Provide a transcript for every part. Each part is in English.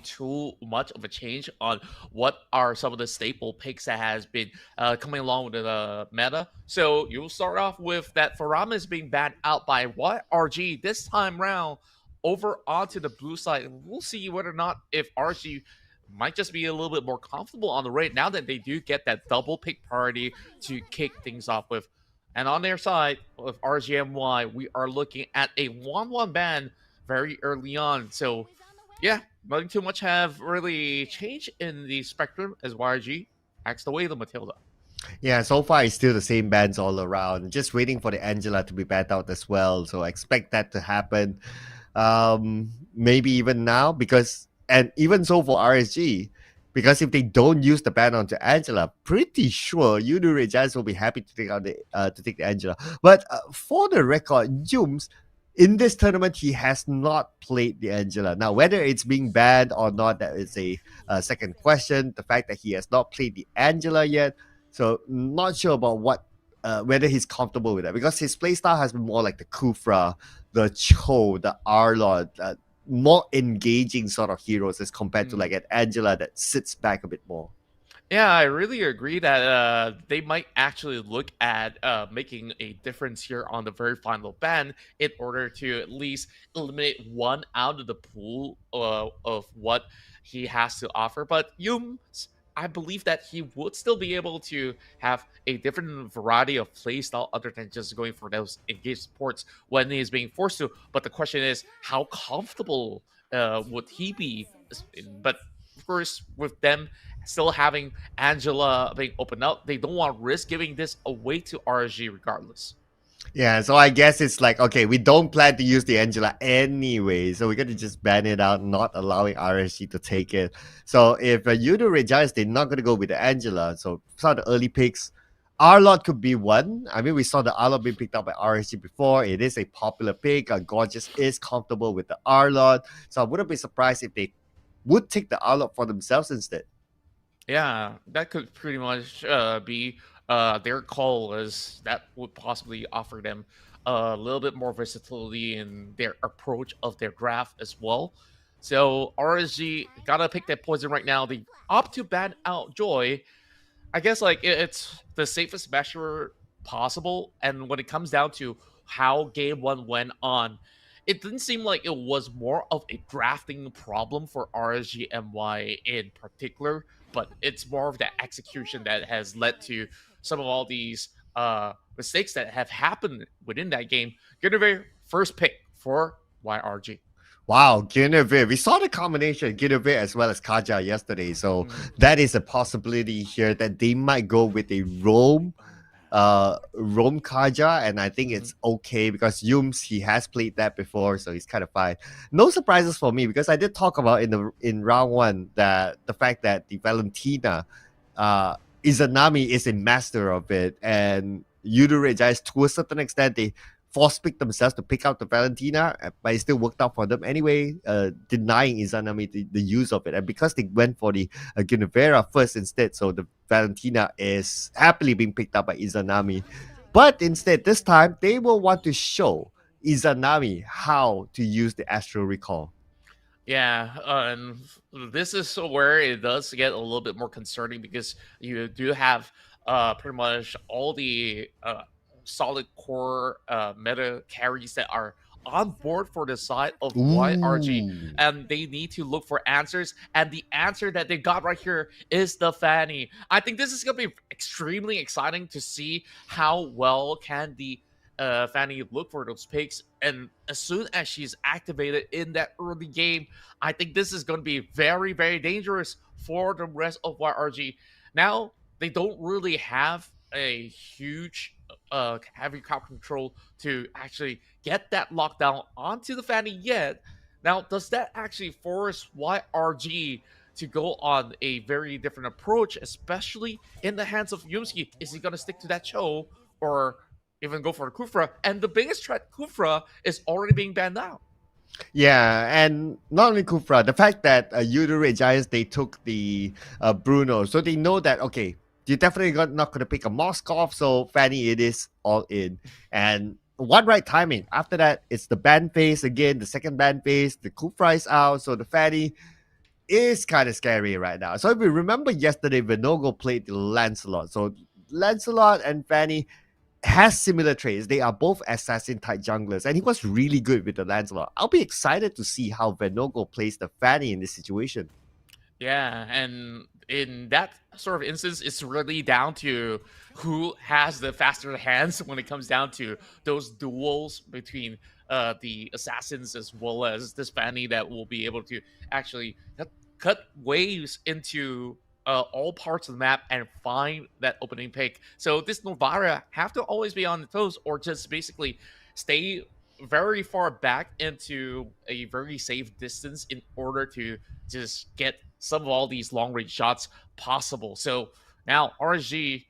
too much of a change on what are some of the staple picks that has been coming along with the meta. So you'll start off with that Faramis being banned out by what RG this time round over onto the blue side. We'll see whether or not if RG might just be a little bit more comfortable on the raid now that they do get that double pick party to kick things off with. And on their side, with RGMY, we are looking at a 1-1 ban very early on. So, yeah, nothing too much have really changed in the spectrum as YG acts away the Matilda. Yeah, so far it's still the same bands all around. Just waiting for the Angela to be banned out as well. So I expect that to happen. Maybe even now because and even so for RSG, because if they don't use the ban onto Angela, pretty sure YOODO Giants will be happy to take out the Angela. But for the record, Jooms in this tournament he has not played the Angela. Now whether it's being banned or not, that is a second question. The fact that he has not played the Angela yet, so not sure about what whether he's comfortable with that because his playstyle has been more like the Kufra, the Cho, the Arlod, more engaging sort of heroes as compared to like an Angela that sits back a bit more. Yeah, I really agree that they might actually look at making a difference here on the very final ban in order to at least eliminate one out of the pool of what he has to offer. But Yums, I believe that he would still be able to have a different variety of playstyle other than just going for those engaged supports when he is being forced to. But the question is, how comfortable would he be? But of course, with them still having Angela being opened up, they don't want to risk giving this away to RSG regardless. Yeah, so I guess it's like, okay, we don't plan to use the Angela anyway, so we're going to just ban it out, not allowing RSG to take it. So if YOODO Regice, they're not going to go with the Angela. So some of the early picks, Arlot could be one. I mean, we saw the Arlot being picked up by RSG before. It is a popular pick. Gorgeous is comfortable with the Arlot. So I wouldn't be surprised if they would take the Arlot for themselves instead. Yeah, that could pretty much be their call, as that would possibly offer them a little bit more versatility in their approach of their draft as well. So RSG gotta pick that poison right now. They opt to ban out Joy. I guess like it's the safest measure possible. And when it comes down to how game one went on, it didn't seem like it was more of a drafting problem for RSGMY in particular, but it's more of the execution that has led to some of all these mistakes that have happened within that game. Guinevere, first pick for YRG. Wow, Guinevere. We saw the combination Guinevere as well as Kaja yesterday. So that is a possibility here that they might go with a Rome Kaja, and I think it's okay because Yums he has played that before, so he's kind of fine. No surprises for me because I did talk about in round one that the fact that the Valentina Izanami is a master of it, and YOODO Regice to a certain extent they force pick themselves to pick out the Valentina, but it still worked out for them anyway, denying Izanami the use of it. And because they went for the Guinevere first instead, so the Valentina is happily being picked up by Izanami. But instead, this time, they will want to show Izanami how to use the Astral Recall. Yeah, and this is where it does get a little bit more concerning because you do have pretty much all the solid core meta carries that are on board for the side of YRG, Ooh. and they need to look for answers. And the answer that they got right here is the Fanny. I think this is going to be extremely exciting to see how well can the Fanny look for those picks. And as soon as she's activated in that early game, I think this is going to be very, very dangerous for the rest of YRG. Now, they don't really have a huge heavy crowd control to actually get that lockdown onto the Fanny yet. Now, does that actually force YRG to go on a very different approach, especially in the hands of Yumski? Is he going to stick to that Cho or even go for Kufra? And the biggest threat, Kufra, is already being banned out. Yeah, and not only Kufra, the fact that YOODO Red Giants, they took the Bruno, so they know that, okay, you're definitely not going to pick a Moskov, so Fanny, it is all in. And one right timing. After that, it's the ban phase again, the second ban phase, the Kufra is out, so the Fanny, is kind of scary right now. So if we remember yesterday, Vinogo played Lancelot. So Lancelot and Fanny has similar traits. They are both assassin type junglers, and he was really good with the Lancelot. I'll be excited to see how Venogo plays the Fanny in this situation. Yeah, and in that sort of instance, it's really down to who has the faster hands when it comes down to those duels between the assassins as well as this Fanny that will be able to actually cut waves into all parts of the map and find that opening pick. So this Novara have to always be on the toes or just basically stay very far back into a very safe distance in order to just get some of all these long range shots possible. So now RSG,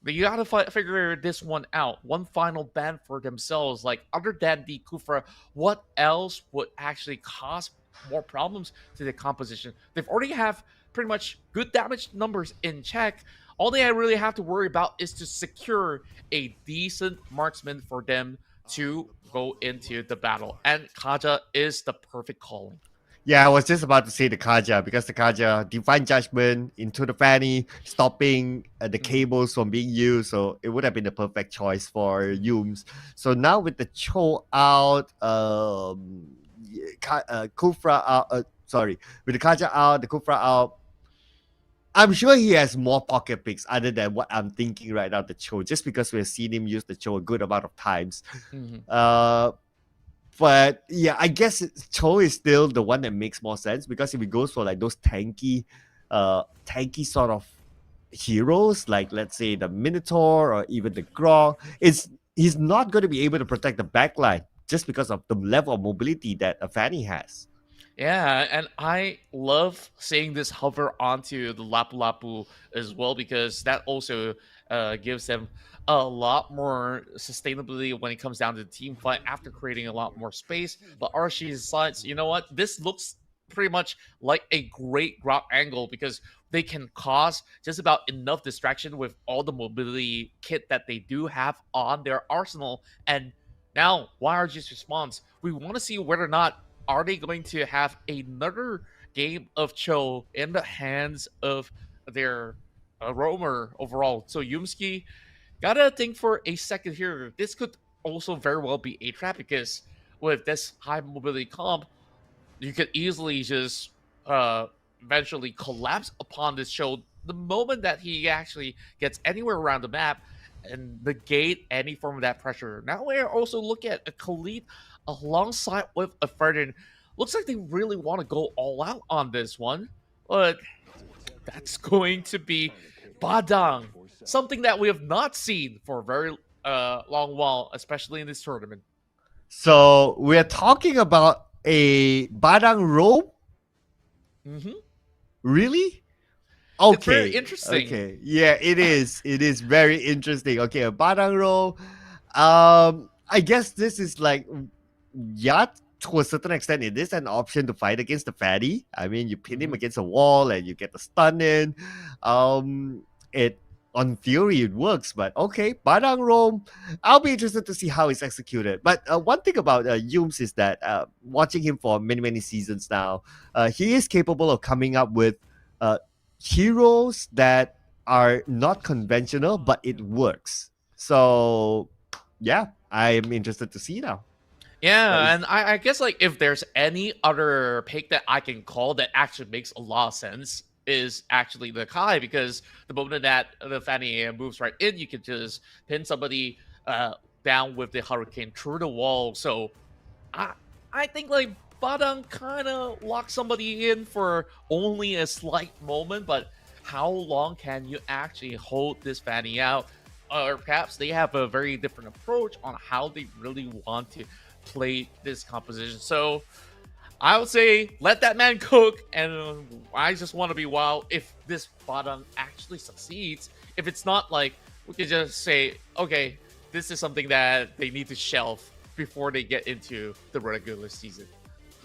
they gotta figure this one out. One final ban for themselves. Like other than the Kufra, what else would actually cause more problems to the composition? They've already have pretty much good damage numbers in check. All they really have to worry about is to secure a decent marksman for them to go into the battle. And Kaja is the perfect calling. Yeah, I was just about to say the Kaja because the Kaja Divine Judgment into the Fanny, stopping the Mhm. cables from being used. So it would have been the perfect choice for Yums. So now with the Cho out, Kufra out, sorry, with the Kaja out, the Kufra out, I'm sure he has more pocket picks other than what I'm thinking right now, the Cho, just because we've seen him use the Cho a good amount of times. Mhm. Uh, but yeah, I guess Cho is still the one that makes more sense because if he goes for like those tanky sort of heroes, like let's say the Minotaur or even the Grog, it's he's not going to be able to protect the backline just because of the level of mobility that a Fanny has. Yeah, and I love seeing this hover onto the Lapu Lapu as well because that also gives them a lot more sustainability when it comes down to the team fight after creating a lot more space. But Archie decides, you know what, this looks pretty much like a great grab angle because they can cause just about enough distraction with all the mobility kit that they do have on their arsenal. And now YRG's response, we want to see whether or not are they going to have another game of Cho in the hands of their roamer overall? So Yumski gotta think for a second here. This could also very well be a trap because with this high mobility comp, you could easily just uh eventually collapse upon this show the moment that he actually gets anywhere around the map and negate any form of that pressure. Now we're also looking at a Khalid alongside with a Ferdinand. Looks like they really want to go all out on this one, but that's going to be Badang, something that we have not seen for a very long while, especially in this tournament. So we're talking about a Badang robe, Hmm. really? It's very Okay, interesting. okay, yeah, it is. It is very interesting. Okay, a Badang robe. I guess this is like, yeah, to a certain extent, it is an option to fight against the fatty. I mean, you pin him Hmm. against a wall and you get the stun in. It on theory it works, but okay, Badang Rome. I'll be interested to see how it's executed. But one thing about Yums is that watching him for many seasons now, he is capable of coming up with uh, heroes that are not conventional, but it works. So yeah, I am interested to see now. That Yeah, is and I guess like if there's any other pick that I can call that actually makes a lot of sense is actually the Kai because the moment that the Fanny moves right in, you can just pin somebody down with the Hurricane through the wall. So I I think like Badang kind of locks somebody in for only a slight moment, but how long can you actually hold this Fanny out? Or perhaps they have a very different approach on how they really want to play this composition. So I would say let that man cook, and I just want to be wild if this Badang actually succeeds. If it's not, like we could just say, okay, this is something that they need to shelf before they get into the regular season.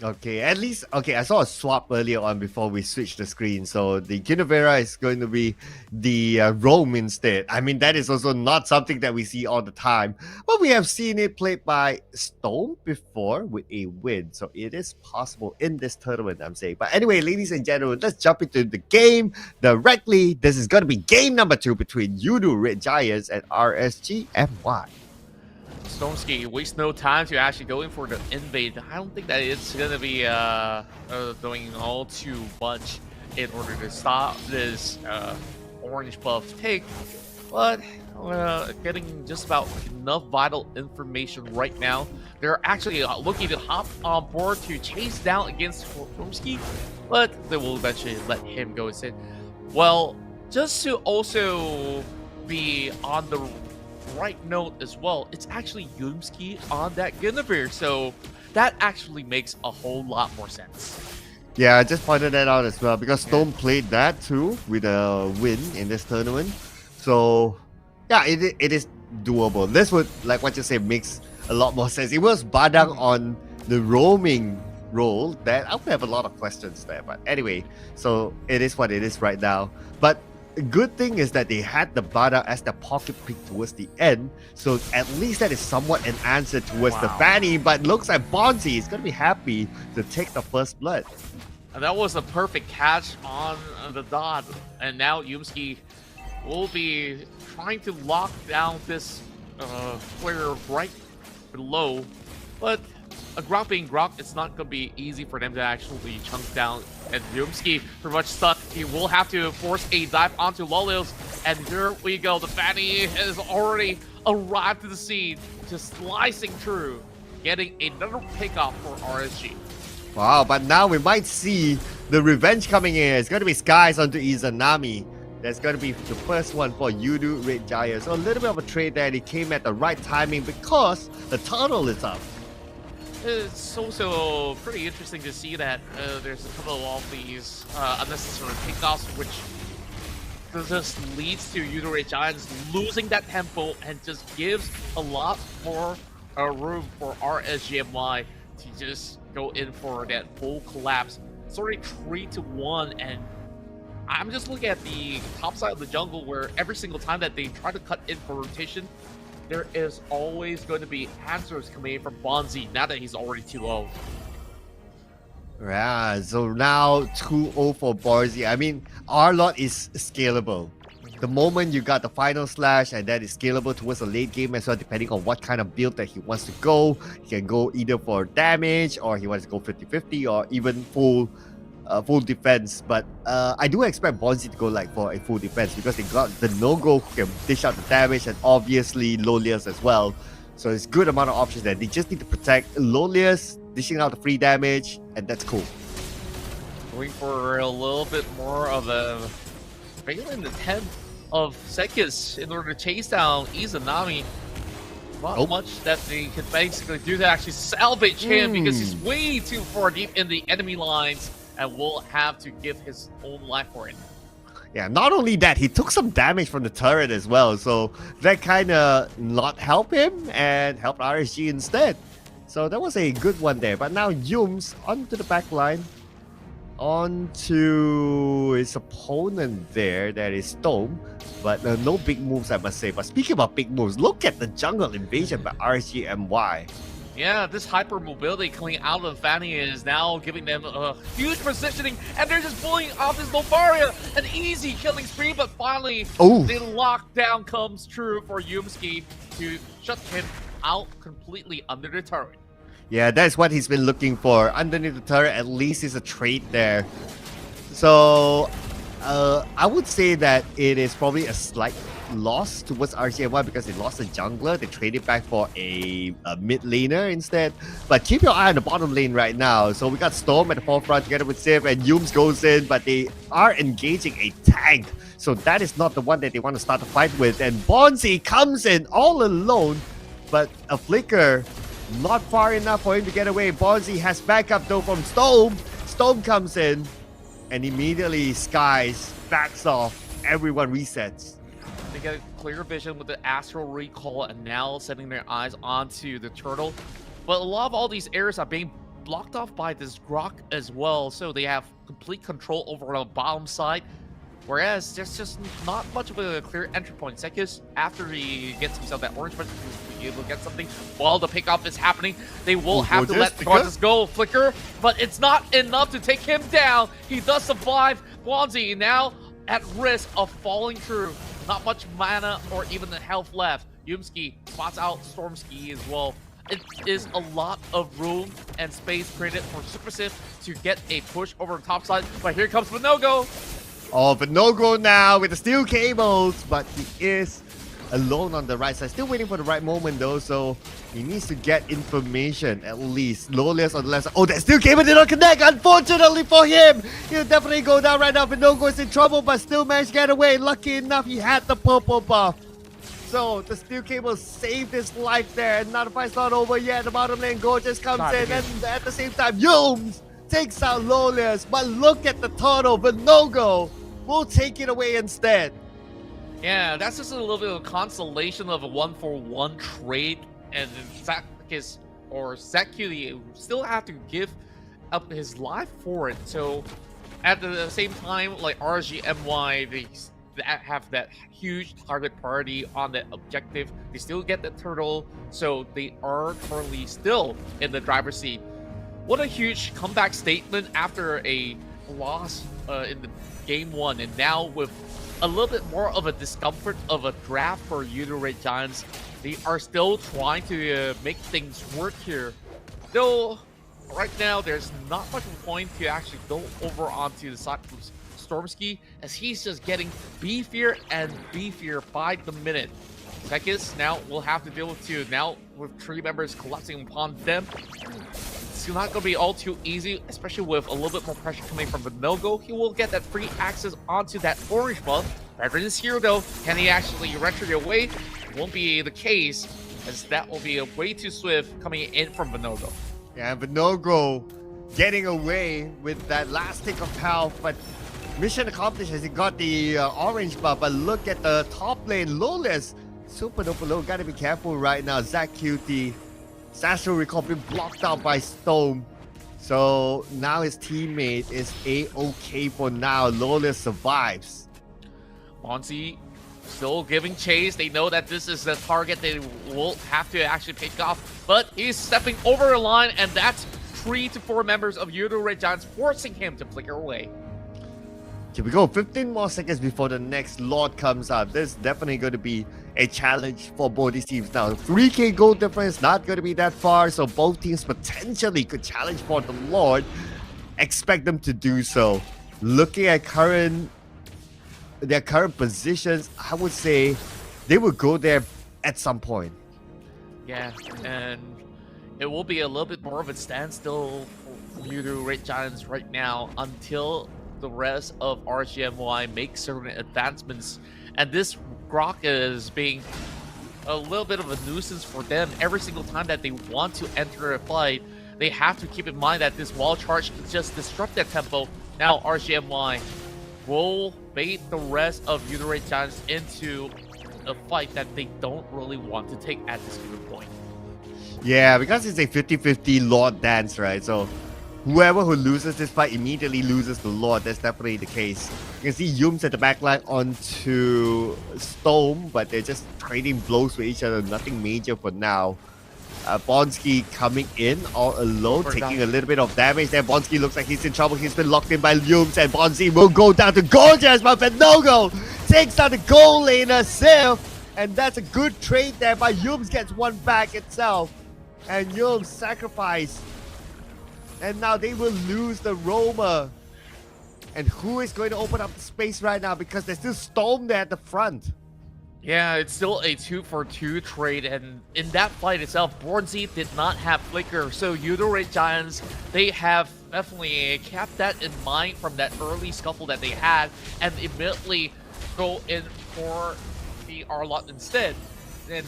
Okay, at least okay. I saw a swap earlier on before we switched the screen. So the Ginevera is going to be the Rome instead. I mean, that is also not something that we see all the time, but we have seen it played by Stone before with a win. So it is possible in this tournament, I'm saying. But anyway, ladies and gentlemen, let's jump into the game directly. This is going to be game number 2 between YOODO Red Giants and RSG MY. Stormski wastes no time to actually go in for the invade. I don't think that it's gonna be doing all too much in order to stop this orange buff take, but getting just about enough vital information right now. They're actually looking to hop on board to chase down against Stormski, but they will eventually let him go instead. Well, just to also be on the right note as well, it's actually Yumski on that Guinevere, so that actually makes a whole lot more sense. Yeah, I just pointed that out as well because Stone played that too with a win in this tournament. So, yeah, it is doable. This would, like what you say, makes a lot more sense. It was Badang on the roaming role that I would have a lot of questions there. But anyway, so it is what it is right now. But the good thing is that they had the Bada as the pocket pick towards the end, so at least that is somewhat an answer towards the Fanny, but looks like Bonzi is going to be happy to take the first blood. And that was a perfect catch on the dot, and now Yumski will be trying to lock down this player right below, but a Grok being Grok, it's not going to be easy for them to actually chunk down. And Yumski pretty much stuck. He will have to force a dive onto Lolios. And here we go. The Fanny has already arrived to the scene, just slicing through, getting another pickoff for RSG. Wow, but now we might see the revenge coming in. It's going to be Skies onto Izanami. That's going to be the first one for YOODO Red Giants. So a little bit of a trade there. He came at the right timing because the turtle is up. It's also pretty interesting to see that there's a couple of these unnecessary pickoffs, which just leads to YOODO Red Giants losing that tempo and just gives a lot more room for RSGMY to just go in for that full collapse. It's already 3-1, and I'm just looking at the top side of the jungle where every single time that they try to cut in for rotation, there is always going to be answers coming in from Bonzi now that he's already 2-0. Yeah, so now 2-0 for Bonzi. I mean, our lot is scalable. The moment you got the final slash, and that is scalable towards the late game as well, depending on what kind of build that he wants to go. He can go either for damage, or he wants to go 50-50, or even full defense. But I do expect Bonzi to go like for a full defense because they got the no-go who can dish out the damage, and obviously Lolius as well. So it's good amount of options there. They just need to protect Lolius, dishing out the free damage, and that's cool. Going for a little bit more of a failing attempt of Sekis in order to chase down Izanami. Not much that they can basically do to actually salvage him because he's way too far deep in the enemy lines and will have to give his own life for it. Yeah, not only that, he took some damage from the turret as well, so that kind of not help him and help RSG instead. So that was a good one there. But now Yums onto the back line, onto his opponent there, that is Stone. But no big moves, I must say. But speaking about big moves, look at the jungle invasion by RSG MY. Yeah, this hyper mobility coming out of Fanny is now giving them a huge positioning, and they're just pulling off this Lofaria, an easy killing spree, but finally the lockdown comes true for Yumski to shut him out completely under the turret. Yeah, that's what he's been looking for. Underneath the turret, at least is a trait there. So I would say that it is probably a slight loss towards RCMY because they lost a jungler. They traded back for a mid laner instead. But keep your eye on the bottom lane right now. So we got Storm at the forefront together with Civ, and Yums goes in, but they are engaging a tank. So that is not the one that they want to start the fight with. And Bonzi comes in all alone, but a flicker not far enough for him to get away. Bonzi has backup though from Storm. Storm comes in, and immediately Skies backs off. Everyone resets. They get a clear vision with the Astral Recall and now setting their eyes onto the turtle. But a lot of all these areas are being blocked off by this Grok as well, so they have complete control over the bottom side. Whereas there's just not much of a clear entry point. Sekis, after he gets himself that orange button, he'll be able to get something. While the pickoff is happening, they will have to let Gorgeous go. Flicker, but it's not enough to take him down. He does survive. Bonzi now at risk of falling through. Not much mana or even the health left. Yumski spots out Stormski as well. It is a lot of room and space created for Super Sif to get a push over the top side. But here comes Vinogo. Oh, but no go now with the steel cables, but he is alone on the right side. Still waiting for the right moment though, so he needs to get information at least. Lolius on the left side. Oh, that steel cable did not connect, unfortunately for him. He'll definitely go down right now. Vinogo is in trouble, but still managed to get away. Lucky enough, he had the purple buff. So the steel cable saved his life there. And now the fight's not over yet. The bottom lane Gorgeous comes in, and at the same time, Yums takes out Lolius. But look at the total. Vinogo will take it away instead. Yeah, that's just a little bit of a consolation of a 1-for-1 trade, and Zakis or Zakuli still have to give up his life for it. So at the same time, like RSG MY, they have that huge target priority on that objective. They still get the turtle, so they are currently still in the driver's seat. What a huge comeback statement after a loss in the game 1, and now with a little bit more of a discomfort of a draft for YOODO Red Giants, they are still trying to make things work here. Though right now there's not much of a point to actually go over onto the side of Stormski, as he's just getting beefier and beefier by the minute. Sekis now will have to deal with 2. Now with 3 members collapsing upon them, it's not going to be all too easy, especially with a little bit more pressure coming from Vinogo. He will get that free access onto that orange buff. Veteran is here though. Can he actually retro it away? It won't be the case, as that will be a way too swift coming in from Vinogo. Yeah, Vinogo getting away with that last tick of health, but mission accomplished as he got the orange buff. But look at the top lane, Lolius. Super duper low, gotta be careful right now. Zach Cutie, Sastro Recall being blocked out by Stone. So now his teammate is A-OK for now. Lolius survives. Bonzi still giving chase. They know that this is the target they will have to actually pick off, but he's stepping over the line, and that's 3 to 4 members of YOODO Red Giants forcing him to flicker away. Here we go, 15 more seconds before the next Lord comes out. This is definitely going to be a challenge for both these teams now. 3k gold difference, not going to be that far, so both teams potentially could challenge for the Lord. Expect them to do so. Looking at their current positions, I would say they will go there at some point. Yeah, and it will be a little bit more of a standstill for YOODO Red Giants right now until the rest of RGMY make certain advancements. And this Grok is being a little bit of a nuisance for them. Every single time that they want to enter a fight, they have to keep in mind that this wall charge can just disrupt their tempo. Now RGMY will bait the rest of YOODO Red Giants into a fight that they don't really want to take at this given point. Yeah, because it's a 50-50 Lord dance, right? So whoever who loses this fight immediately loses the Lord. That's definitely the case. You can see Yums at the backline onto Storm, but they're just trading blows with each other. Nothing major for now. Bonski coming in all alone, taking a little bit of damage there. Bonski looks like he's in trouble. He's been locked in by Yums, and Bonski will go down to Gorgeous, but Vinogo takes out the goal laner, Sif, and that's a good trade there, but Yums gets one back itself. And Yums sacrifice. And now they will lose the Roamer. And who is going to open up the space right now? Because there's still Storm there at the front. Yeah, it's still a 2-for-2 trade, and in that fight itself, Bornzy did not have Flicker, so YOODO Red Giants, they have definitely kept that in mind from that early scuffle that they had, and immediately go in for the Arlott instead. And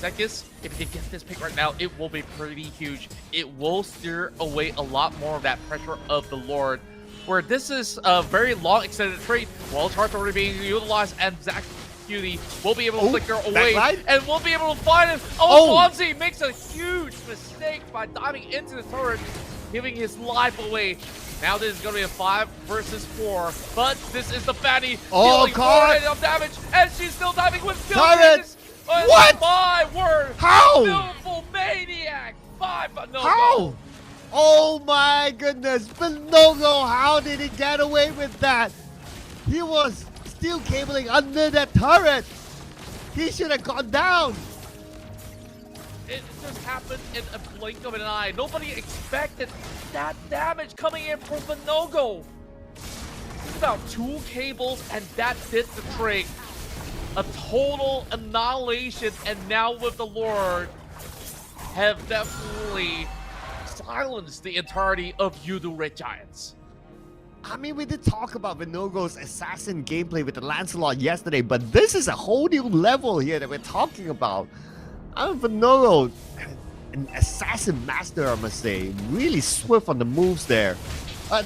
Sekis, if they get this pick right now, it will be pretty huge. It will steer away a lot more of that pressure of the Lord, where this is a very long extended trade. Wall charge already being utilized, and Zach Cutie will be able to flicker away, and we'll be able to find him. Bonzi makes a huge mistake by diving into the turret. giving his life away. Now this is going to be a 5 versus 4, but this is the Fanny dealing 4 of damage, and she's still diving with turret. What? My word! How? Beautiful maniac! 5, but no. How? Oh my goodness, Vinogo, how did he get away with that? He was steel cabling under that turret. He should have gone down. It just happened in a blink of an eye. Nobody expected that damage coming in from Vinogo. It's about 2 cables, and that did the trick. A total annihilation, and now with the Lord, have definitely silenced the entirety of YOODO Red Giants. I mean, we did talk about Vinogo's assassin gameplay with the Lancelot yesterday, but this is a whole new level here that we're talking about. Vinogo, an assassin master, I must say. Really swift on the moves there.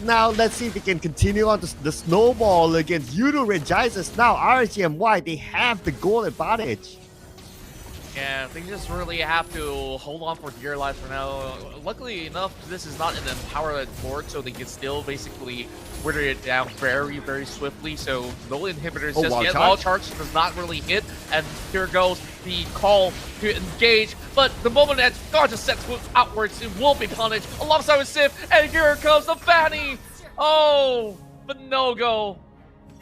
Now, let's see if we can continue on the snowball against YOODO Red Giants. Now, RSG and Y, they have the goal advantage. Yeah, they just really have to hold on for dear life for now. Luckily enough, this is not an empowered board, so they can still basically wither it down very, very swiftly. So no inhibitors just yet. Wall charge does not really hit, and here goes the call to engage. But the moment that Gorgeous sets moves outwards, it will be punished alongside with Sif, and here comes the Fanny. Oh, Vinogo.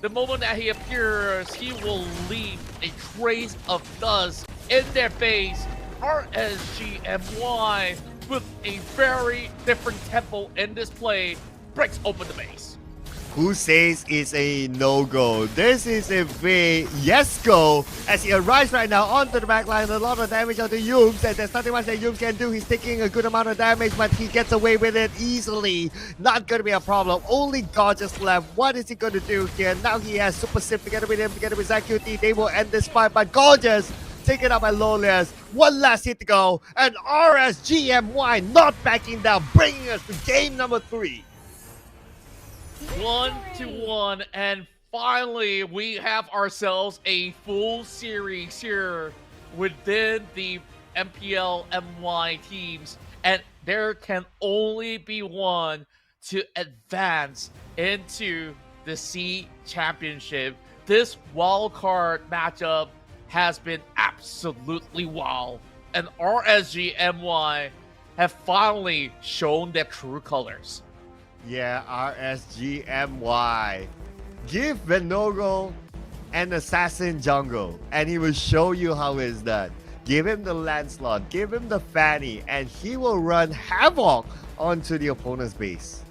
The moment that he appears, he will leave a trace of dust in their face. RSGMY with a very different tempo in this play breaks open the base. Who says it's a no-go? This is a big yes-go as he arrives right now onto the backline. A lot of damage onto Yooms, and there's nothing much that Yooms can do. He's taking a good amount of damage, but he gets away with it easily. Not going to be a problem. Only Gorgeous left. What is he going to do here? Now he has Super Sip together with him, together with ZQT. They will end this fight, but Gorgeous taken up by Lolias. One last hit to go, and RSGMY not backing down, bringing us to game number 3. 1-1, and finally we have ourselves a full series here within the MPL MY teams, and there can only be one to advance into the C Championship. This wildcard matchup has been absolutely wild, and RSGMY have finally shown their true colors. Yeah, RSGMY. Give Vinogo an assassin jungle, and he will show you how it's done. Give him the Lancelot, give him the Fanny, and he will run havoc onto the opponent's base.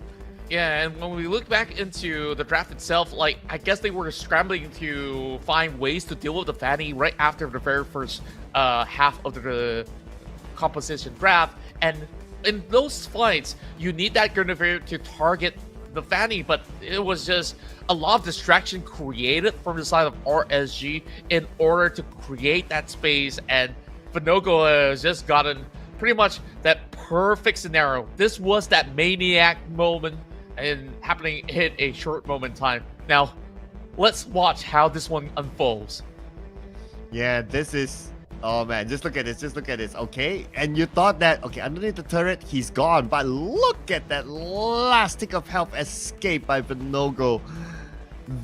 Yeah, and when we look back into the draft itself, like, I guess they were scrambling to find ways to deal with the Fanny right after the very first half of the composition draft, and in those fights, you need that Guinevere to target the Fanny, but it was just a lot of distraction created from the side of RSG in order to create that space, and Vinogo has just gotten pretty much that perfect scenario. This was that maniac moment and happening in a short moment in time. Now, let's watch how this one unfolds. Yeah, this is... Oh man, just look at this, just look at this, okay? And you thought that, okay, underneath the turret, he's gone, but look at that last tick of health escape by Vinogo.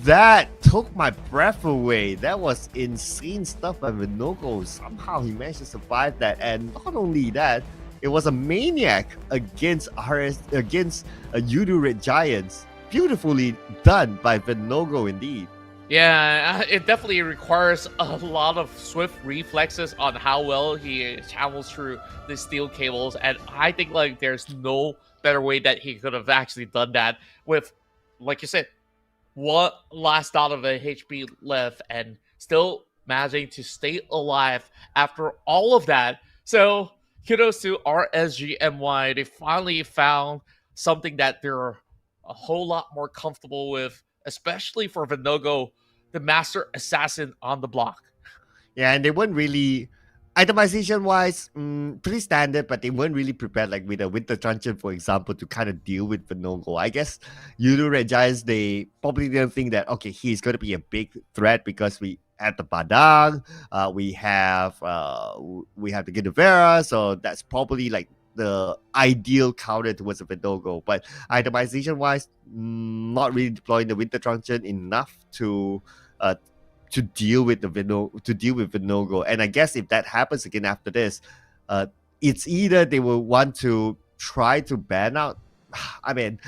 That took my breath away. That was insane stuff by Vinogo. Somehow he managed to survive that, and not only that, it was a maniac against YOODO Red Giants. Beautifully done by Vinogo indeed. Yeah, it definitely requires a lot of swift reflexes on how well he travels through the steel cables, and I think like there's no better way that he could have actually done that with, like you said, one last dot of a HP left and still managing to stay alive after all of that. So kudos to RSGMY. They finally found something that they're a whole lot more comfortable with, especially for Vinogo, the master assassin on the block. Yeah, and they weren't really, itemization wise, pretty standard, but they weren't really prepared, like with a Winter Truncheon, for example, to kind of deal with Vinogo. I guess YOODO Red Giants, they probably didn't think that, okay, he's going to be a big threat because we have the Padang, we have the Guinevere, so that's probably like the ideal counter towards a Vinogo. But itemization wise, not really deploying the Winter Truncheon enough uh, to deal with Vinogo. And I guess if that happens again after this, it's either they will want to try to ban out. I mean,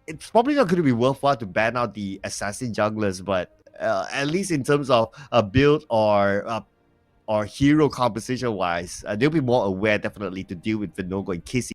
it's probably not going to be worthwhile to ban out the assassin junglers, but at least in terms of a build or hero composition wise, they'll be more aware definitely to deal with Vinogo in case